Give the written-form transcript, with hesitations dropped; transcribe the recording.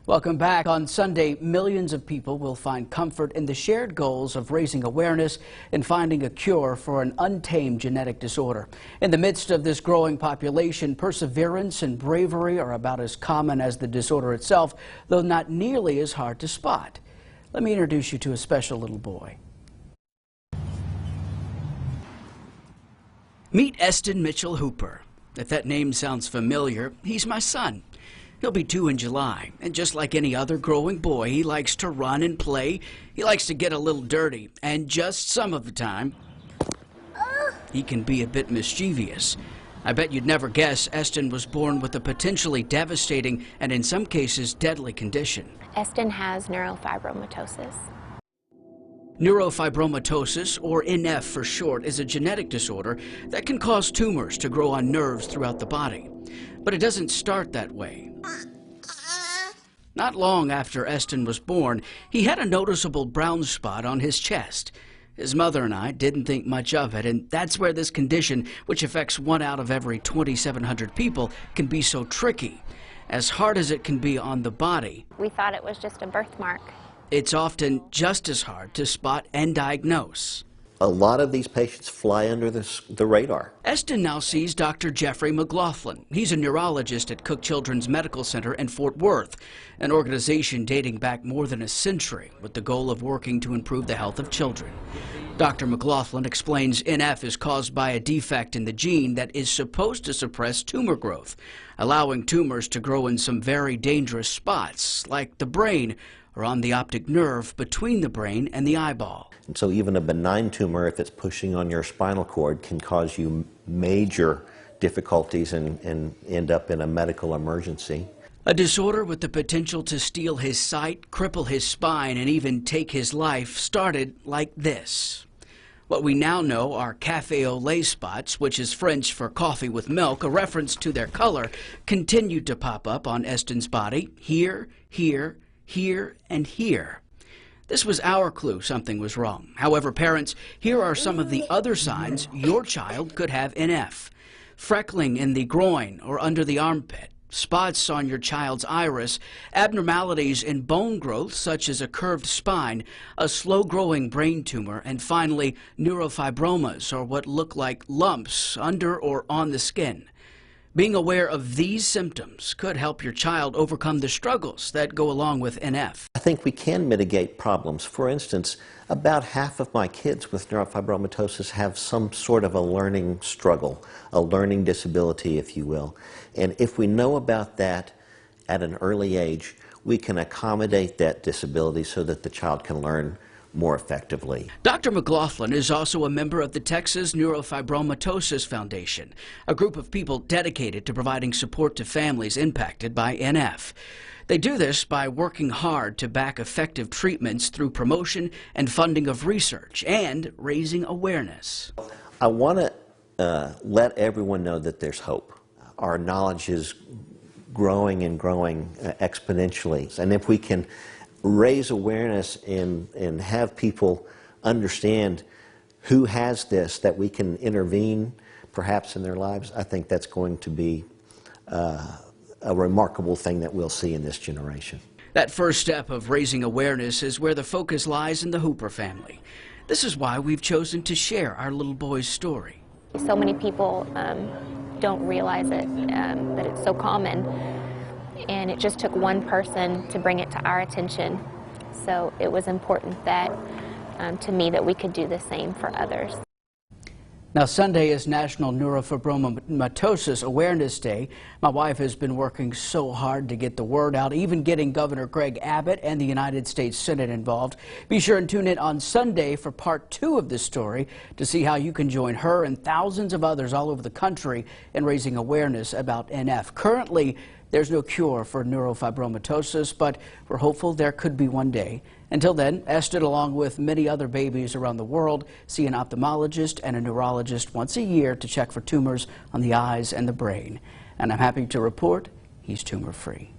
Welcome back. On Sunday, millions of people will find comfort in the shared goals of raising awareness and finding a cure for an untamed genetic disorder. In the midst of this growing population, perseverance and bravery are about as common as the disorder itself, though not nearly as hard to spot. Let me introduce you to a special little boy. Meet Eston Mitchell Hooper. If that name sounds familiar, he's my son. He'll be 2 in July, and just like any other growing boy, he likes to run and play. He likes to get a little dirty, and just some of the time, he can be a bit mischievous. I bet you'd never guess Eston was born with a potentially devastating and in some cases deadly condition. Eston has neurofibromatosis. Neurofibromatosis, or NF for short, is a genetic disorder that can cause tumors to grow on nerves throughout the body. But it doesn't start that way. Not long after Eston was born, he had a noticeable brown spot on his chest. His mother and I didn't think much of it, and that's where this condition, which affects 1 out of every 2,700 people, can be so tricky. As hard as it can be on the body, We thought it was just a birthmark. it's often just as hard to spot and diagnose. A lot of these patients fly under the radar. Eston now sees Dr. Jeffrey McLaughlin. He's a neurologist at Cook Children's Medical Center in Fort Worth, an organization dating back more than a century with the goal of working to improve the health of children. Dr. McLaughlin explains NF is caused by a defect in the gene that is supposed to suppress tumor growth, allowing tumors to grow in some very dangerous spots, like the brain or on the optic nerve between the brain and the eyeball. And so even a benign tumor, if it's pushing on your spinal cord, can cause you major difficulties and end up in a medical emergency. A disorder with the potential to steal his sight, cripple his spine, and even take his life started like this. What we now know are café au lait spots, which is French for coffee with milk, a reference to their color, continued to pop up on Eston's body, here, here, here, and here. This was our clue something was wrong. However, parents, here are some of the other signs your child could have NF. Freckling in the groin or under the armpit, spots on your child's iris, abnormalities in bone growth such as a curved spine, a slow-growing brain tumor, and finally neurofibromas, or what look like lumps under or on the skin. Being aware of these symptoms could help your child overcome the struggles that go along with NF. I think we can mitigate problems. For instance, about half of my kids with neurofibromatosis have some sort of a learning struggle, a learning disability, if you will. And if we know about that at an early age, we can accommodate that disability so that the child can learn more effectively. Dr. McLaughlin is also a member of the Texas Neurofibromatosis Foundation, a group of people dedicated to providing support to families impacted by NF. They do this by working hard to back effective treatments through promotion and funding of research and raising awareness. I want to let everyone know that there's hope. Our knowledge is growing and growing exponentially, and if we can raise awareness and have people understand who has this, that we can intervene perhaps in their lives, I think that's going to be a remarkable thing that we'll see in this generation. That first step of raising awareness is where the focus lies in the Hooper family. This is why we've chosen to share our little boy's story. So many people don't realize it, that it's so common. And it just took one person to bring it to our attention. So it was important that, to me, that we could do the same for others. Now, Sunday is National Neurofibromatosis Awareness Day. My wife has been working so hard to get the word out, even getting Governor Greg Abbott and the United States Senate involved. Be sure and tune in on Sunday for part 2 of this story to see how you can join her and thousands of others all over the country in raising awareness about NF. Currently, there's no cure for neurofibromatosis, but we're hopeful there could be one day. Until then, Eston, along with many other babies around the world, see an ophthalmologist and a neurologist once a year to check for tumors on the eyes and the brain. And I'm happy to report he's tumor-free.